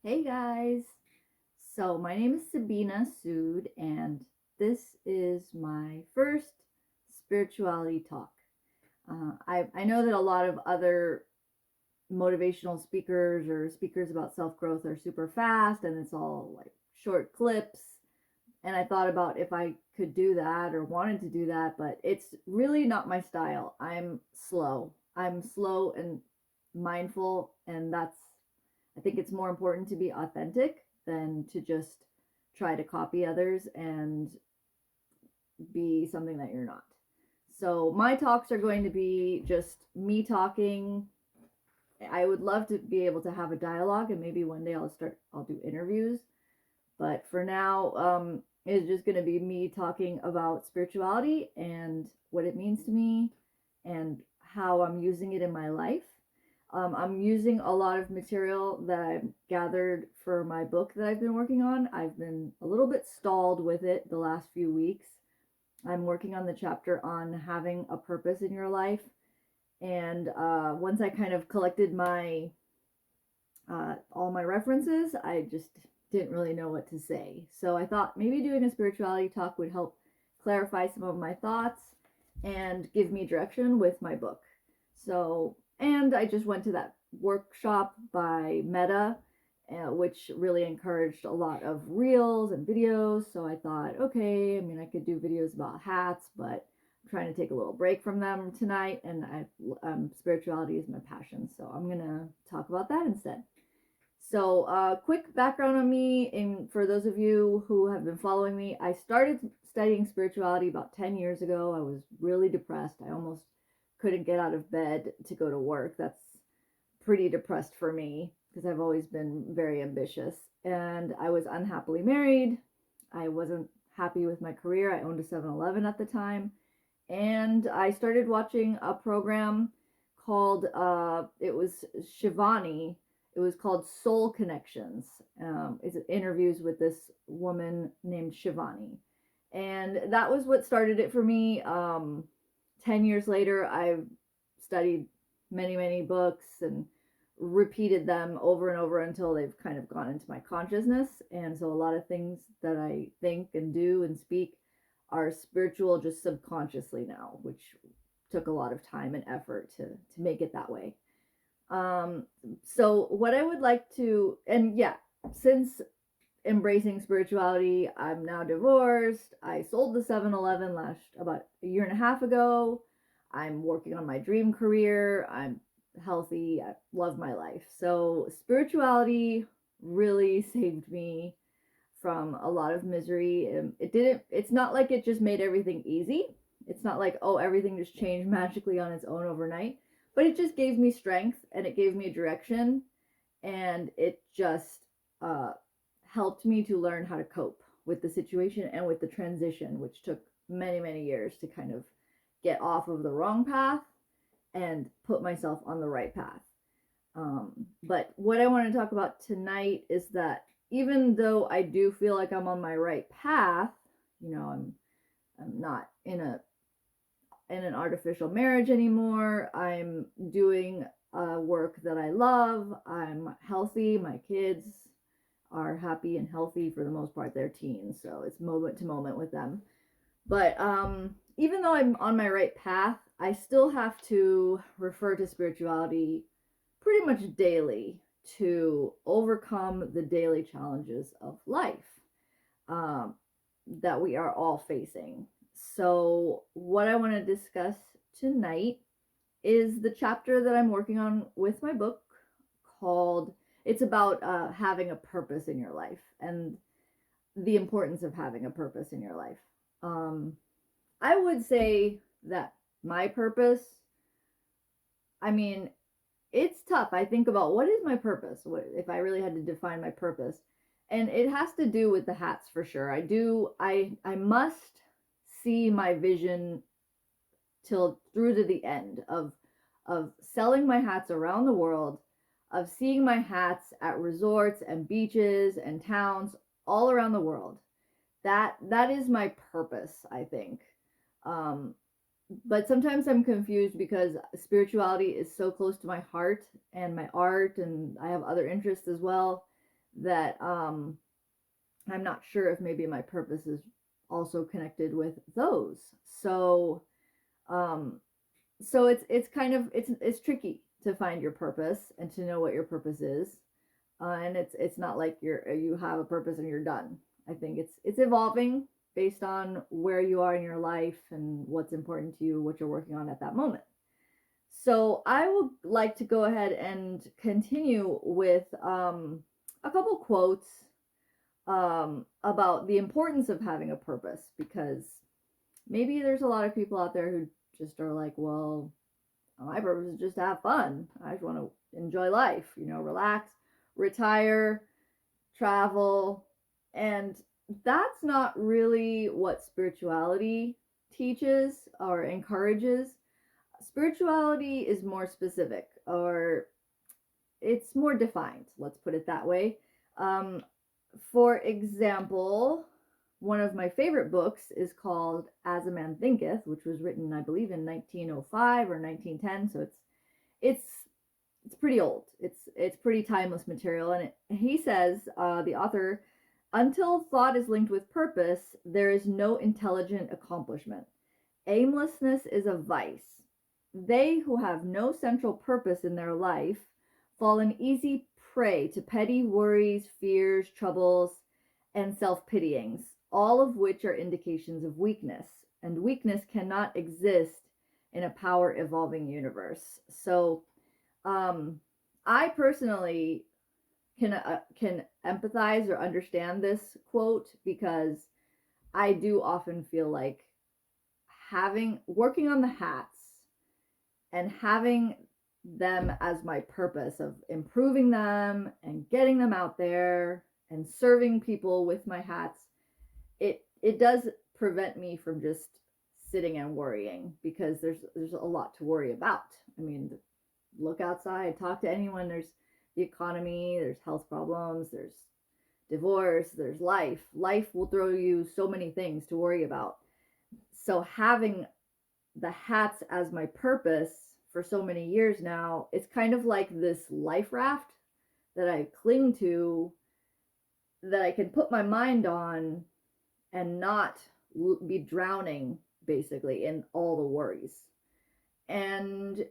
Hey guys! So, my name is Sabina Sood, and this is my first spirituality talk. I know that a lot of other motivational speakers or speakers about self growth are super fast and it's all like short clips. And I thought about if I could do that or wanted to do that, but it's really not my style. I'm slow. I'm slow and mindful, and I think it's more important to be authentic than to just try to copy others and be something that you're not. So my talks are going to be just me talking. I would love to be able to have a dialogue, and maybe one day I'll do interviews. But for now, it's just going to be me talking about spirituality and what it means to me and how I'm using it in my life. I'm using a lot of material that I've gathered for my book that I've been working on. I've been a little bit stalled with it the last few weeks. I'm working on the chapter on having a purpose in your life. And once I kind of collected my all my references, I just didn't really know what to say. So I thought maybe doing a spirituality talk would help clarify some of my thoughts and give me direction with my book. So, and I just went to that workshop by Meta, which really encouraged a lot of reels and videos. So I thought, okay, I mean, I could do videos about hats, but I'm trying to take a little break from them tonight. And spirituality is my passion. So I'm going to talk about that instead. So, quick background on me, and for those of you who have been following me, I started studying spirituality about 10 years ago. I was really depressed. I almost couldn't get out of bed to go to work. That's pretty depressed for me because I've always been very ambitious. And I was unhappily married. I wasn't happy with my career. I owned a 7-Eleven at the time. And I started watching a program called, it was Shivani. It was called Soul Connections. It's interviews with this woman named Shivani. And that was what started it for me. 10 years later, I've studied many, many books and repeated them over and over until they've kind of gone into my consciousness. And so a lot of things that I think and do and speak are spiritual just subconsciously now, which took a lot of time and effort to make it that way. So what I would like to, and yeah, since embracing spirituality, I'm now divorced. I sold the 7-Eleven last about a year and a half ago. I'm working on my dream career. I'm healthy. I love my life. So spirituality really saved me from a lot of misery. It's not like it just made everything easy. It's not like, oh, everything just changed magically on its own overnight, but it just gave me strength and it gave me direction, and it just uh, helped me to learn how to cope with the situation and with the transition, which took many, many years to kind of get off of the wrong path and put myself on the right path. But what I want to talk about tonight is that even though I do feel like I'm on my right path, I'm not in an artificial marriage anymore. I'm doing work that I love. I'm healthy. My kids are happy and healthy for the most part. They're teens, so it's moment to moment with them. But even though I'm on my right path, I still have to refer to spirituality pretty much daily to overcome the daily challenges of life um, that we are all facing. So, what I want to discuss tonight is the chapter that I'm working on with my book called, it's about having a purpose in your life and the importance of having a purpose in your life. Um, I would say that my purpose, I mean, it's tough. I think about what is my purpose? What if I really had to define my purpose? And it has to do with the hats for sure. I must see my vision till through to the end of selling my hats around the world, of seeing my hats at resorts and beaches and towns all around the world. That is my purpose, I think. Um, but sometimes I'm confused because spirituality is so close to my heart and my art, and I have other interests as well, that I'm not sure if maybe my purpose is also connected with those. So um, so it's kind of it's tricky to find your purpose and to know what your purpose is, and it's not like you have a purpose and you're done. I think it's evolving based on where you are in your life and what's important to you, what you're working on at that moment. So I would like to go ahead and continue with a couple quotes about the importance of having a purpose, because maybe there's a lot of people out there who just are like, well, my purpose is just to have fun. I just want to enjoy life, relax, retire, travel. And that's not really what spirituality teaches or encourages. Spirituality is more specific, or it's more defined, let's put it that way. Um, for example, one of my favorite books is called As a Man Thinketh, which was written, I believe, in 1905 or 1910. So it's it's pretty old. It's pretty timeless material, and he says, the author, until thought is linked with purpose, there is no intelligent accomplishment. Aimlessness is a vice. They who have no central purpose in their life fall an easy prey to petty worries, fears, troubles, and self pityings, all of which are indications of weakness. And weakness cannot exist in a power evolving universe. So, um, I personally can empathize or understand this quote, because I do often feel like having working on the hats and having them as my purpose of improving them and getting them out there and serving people with my hats, it does prevent me from just sitting and worrying, because there's a lot to worry about. I mean, look outside, talk to anyone. There's the economy, there's health problems, there's divorce, there's life will throw you so many things to worry about. So having the hats as my purpose for so many years now, it's kind of like this life raft that I cling to, that I can put my mind on and not be drowning basically in all the worries. And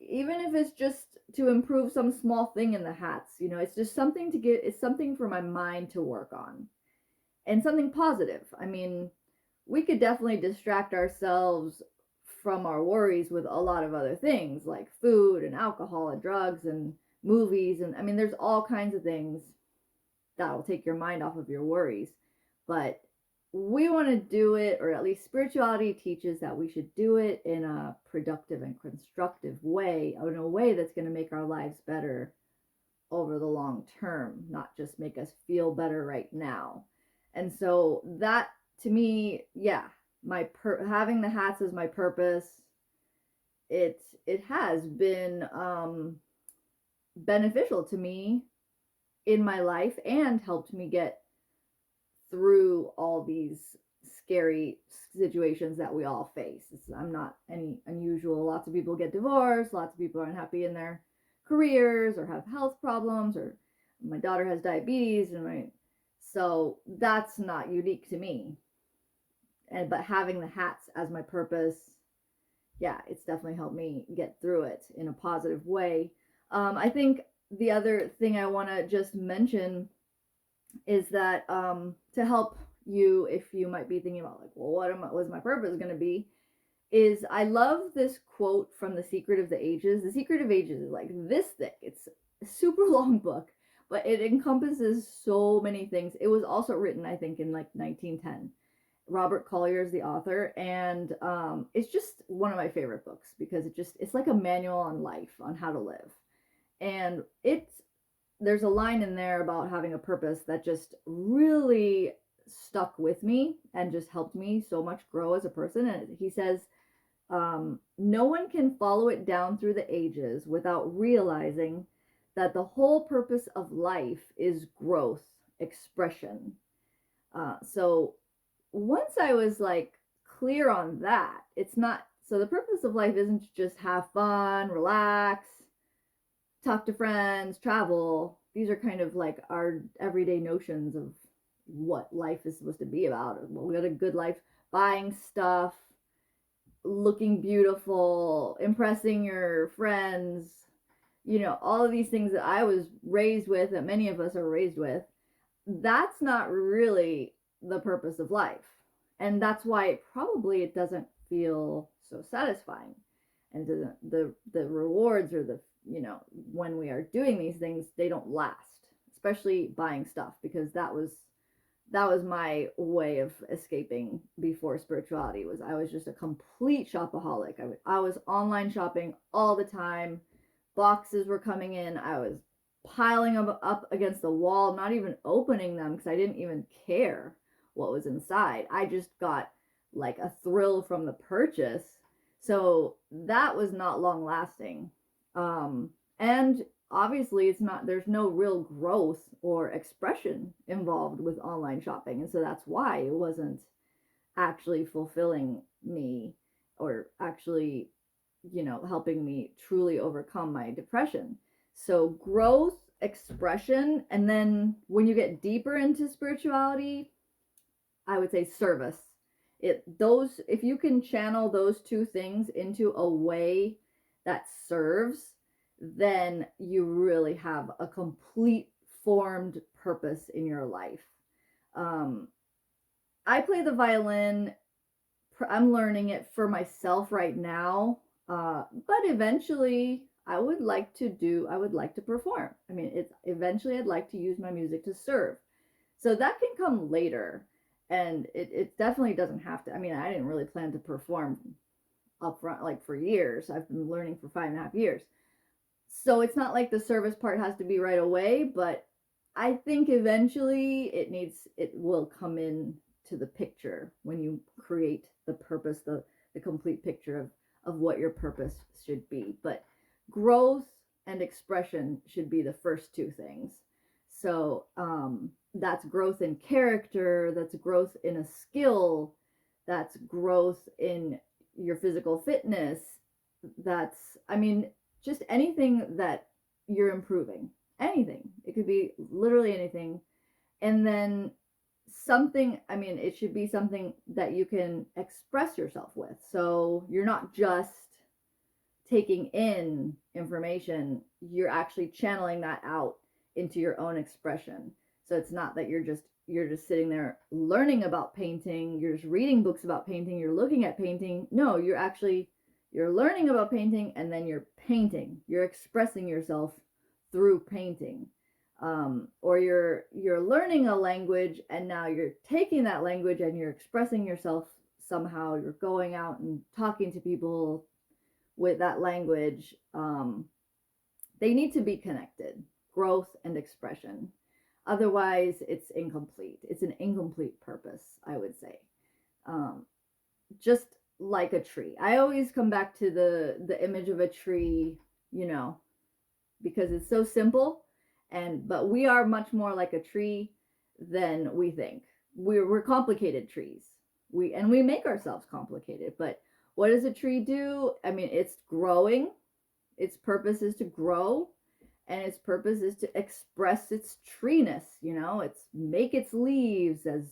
even if it's just to improve some small thing in the hats, it's just something to get, it's something for my mind to work on, and something positive. I mean, we could definitely distract ourselves from our worries with a lot of other things like food and alcohol and drugs and movies. And I mean, there's all kinds of things that will take your mind off of your worries. But we want to do it, or at least spirituality teaches that we should do it in a productive and constructive way, in a way that's going to make our lives better over the long term, not just make us feel better right now. And so that, to me, yeah, having the hats as my purpose, it has been beneficial to me in my life and helped me get through all these scary situations that we all face. I'm not any unusual. Lots of people get divorced, lots of people are unhappy in their careers or have health problems, or my daughter has diabetes, so that's not unique to me. But having the hats as my purpose, yeah, it's definitely helped me get through it in a positive way. I think the other thing I want to just mention is that to help you, if you might be thinking about like, well, what's my purpose going to be, is I love this quote from The Secret of the Ages. The Secret of Ages is like this thick. It's a super long book, but it encompasses so many things. It was also written, I think, in like 1910. Robert Collier is the author, and it's just one of my favorite books, because it's like a manual on life, on how to live. And there's a line in there about having a purpose that just really stuck with me and just helped me so much grow as a person. And he says, no one can follow it down through the ages without realizing that the whole purpose of life is growth, expression. So once I was like clear on that, it's not, so the purpose of life isn't just have fun, relax, talk to friends, travel. these are kind of like our everyday notions of what life is supposed to be about. Well, we got a good life, buying stuff, looking beautiful, impressing your friends, all of these things that I was raised with, that many of us are raised with. That's not really the purpose of life. And that's why it doesn't feel so satisfying. And doesn't the rewards, or the when we are doing these things, they don't last, especially buying stuff, because that was my way of escaping before spirituality. Was I was just a complete shopaholic. I was online shopping all the time. Boxes were coming in. I was piling them up against the wall, not even opening them because I didn't even care what was inside. I just got like a thrill from the purchase. So that was not long lasting. And obviously there's no real growth or expression involved with online shopping. And so that's why it wasn't actually fulfilling me, or actually, helping me truly overcome my depression. So growth, expression, and then when you get deeper into spirituality, I would say service. If you can channel those two things into a way that serves, then you really have a complete formed purpose in your life. I play the violin. I'm learning it for myself right now, but eventually I would like to perform. I mean, eventually I'd like to use my music to serve. So that can come later. And it definitely doesn't have to. I mean, I didn't really plan to perform up front like for years. I've been learning for 5.5 years. So it's not like the service part has to be right away, but I think eventually it will come in to the picture when you create the purpose, the complete picture of what your purpose should be. But growth and expression should be the first two things. So that's growth in character, that's growth in a skill, that's growth in your physical fitness. I mean, just anything that you're improving. Anything. It could be literally anything. And then it should be something that you can express yourself with. So you're not just taking in information, you're actually channeling that out into your own expression. So it's not that you're just sitting there learning about painting, you're just reading books about painting, you're looking at painting. No, you're learning about painting, and then you're painting. You're expressing yourself through painting. Or you're learning a language, and now you're taking that language and you're expressing yourself somehow. You're going out and talking to people with that language. They need to be connected, growth and expression. Otherwise, it's incomplete. It's an incomplete purpose, I would say. Just like a tree. I always come back to the image of a tree, because it's so simple, but we are much more like a tree than we think. We're complicated trees. We make ourselves complicated, but what does a tree do? I mean, it's growing. Its purpose is to grow, and its purpose is to express its treeness, it's make its leaves as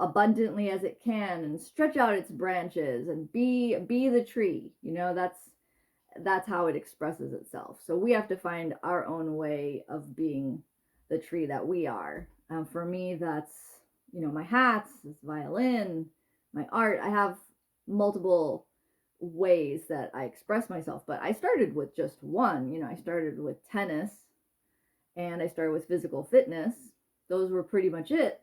abundantly as it can and stretch out its branches and be the tree. That's how it expresses itself. So we have to find our own way of being the tree that we are. For me, that's my hats, this violin, my art. I have multiple ways that I express myself, but I started with just one. I started with tennis, and I started with physical fitness. Those were pretty much it.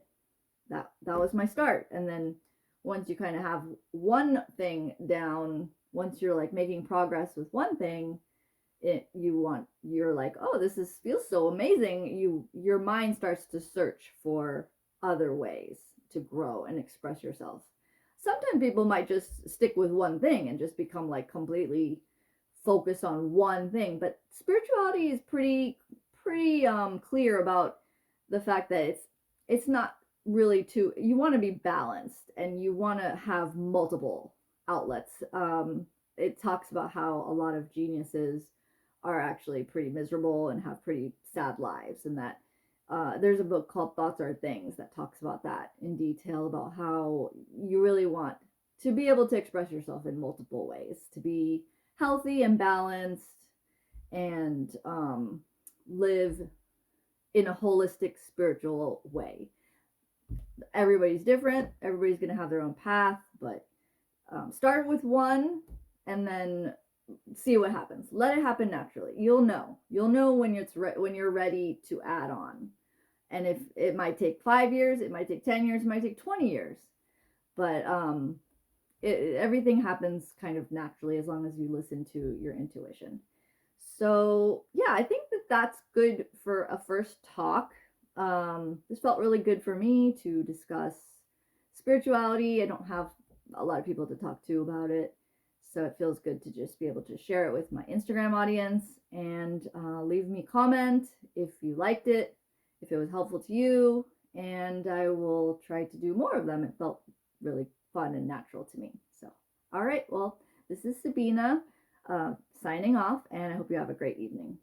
That was my start. And then once you kind of have one thing down, once you're like making progress with one thing, you're like, oh, feels so amazing. Your mind starts to search for other ways to grow and express yourself. Sometimes people might just stick with one thing and just become like completely focused on one thing. But spirituality is pretty clear about the fact that it's not really you want to be balanced, and you want to have multiple outlets. It talks about how a lot of geniuses are actually pretty miserable and have pretty sad lives, and that there's a book called Thoughts Are Things that talks about that in detail, about how you really want to be able to express yourself in multiple ways, to be healthy and balanced, and live in a holistic spiritual way. Everybody's different, everybody's going to have their own path, but start with one and then see what happens. Let it happen naturally. You'll know when when you're ready to add on. And if it might take 5 years, it might take 10 years, it might take 20 years, but everything happens kind of naturally as long as you listen to your intuition. So yeah, I think that that's good for a first talk. This felt really good for me to discuss spirituality. I don't have a lot of people to talk to about it, so it feels good to just be able to share it with my Instagram audience. And leave me a comment if you liked it, if it was helpful to you, and I will try to do more of them. It felt really fun and natural to me. So, all right, well, this is Sabina signing off, and I hope you have a great evening.